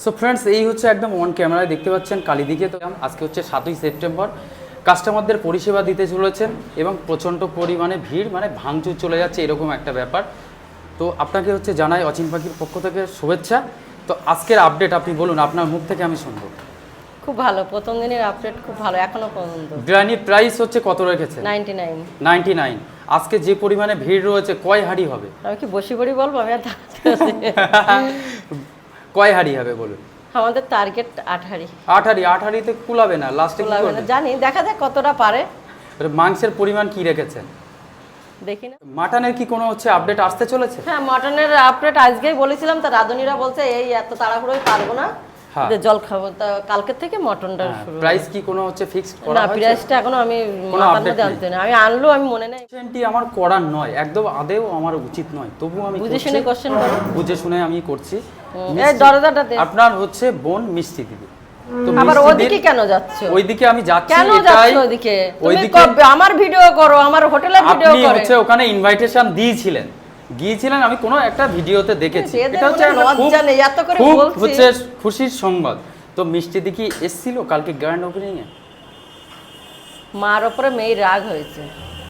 So friends, এই হচ্ছে একদম অন ক্যামেরায় দেখতে পাচ্ছেন কালীদিঘি। তো আজকে হচ্ছে 7ই সেপ্টেম্বর। কাস্টমারদের পরিষেবা দিতে চলেছেন এবং প্রচণ্ড পরিমাণে ভিড়, মানে ভাঙচুর চলে যাচ্ছে এরকম একটা ব্যাপার। তো আপনাকে হচ্ছে জানাই অচিন পাখির পক্ষ থেকে শুভেচ্ছা। তো আজকের আপডেট আপনি বলুন, আপনার মুখ থেকে আমি শুনবো। খুব ভালো, প্রথম দিনের আপডেট খুব ভালো এখনো পর্যন্ত। বিরিয়ানির প্রাইস হচ্ছে কত রেখেছেন? 99। 99। আজকে যে পরিমাণে ভিড় রয়েছে, কয় হাঁড়ি হবে? আমি কি বসি বড়ি বলবো? আমি আর দাঁড়াতে আছি। কয় হাঁড়ি হবে বলুন? আমাদের টার্গেট 8 হাঁড়ি। 8 হাঁড়ি। 8 হাঁড়িতে কুলাবে না, লাস্টে কি করবে? জানি, দেখা যাক কতটা পারে। মাংসের পরিমাণ কি রেখেছেন? দেখি না। মাটনের কি কোনো হচ্ছে আপডেট আসতে চলেছে? হ্যাঁ, মটনের আপডেট আজকেই বলেছিলাম, তা রাঁধুনিরা বলছে এই এত তাড়াহুড়োই পারবো না, হ্যাঁ। যে জল খাবো, তা কালকের থেকে মটনটা শুরু। প্রাইস কি কোনো হচ্ছে ফিক্সড করা না, হয়েছে? প্রাইসটা এখনো আমি কোনো মাথার update মধ্যে নেই? আনতে না, আমি আনলো আমি মনে নেই। কোশ্চেনটি আমার করার নয়, একদম আদেও আমার উচিত নয়, তবুও আমি বুঝে করছি। শুনে কোশ্চেন করো। বুঝে শুনে আমি করছি। এই দরজাটা দে। আপনার হচ্ছে বোন মিষ্টি দিবে, তো আবার মিষ্টি ওদিকে কেন যাচ্ছ? ওইদিকে আমি যাচ্ছি। কেন এটাই যাচ্ছ ওদিকে? তুমি ওইদিকে আমার ভিডিও করো, আমার হোটেলের ভিডিও আপনি করো। হচ্ছে ওখানে ইনভাইটেশন গিয়েছিলেন, আমি কোনো একটা ভিডিওতে দেখেছি। এদের এটা হচ্ছে মনে একটা লজ্জা নেই, এত করে খুব বলছি। হচ্ছে খুশির সংবাদ। তো মিষ্টি দিকি এসেছিল কালকে গ্র্যান্ড ওপেনিং এ। মার ওপরে মেয়ের রাগ হয়েছে।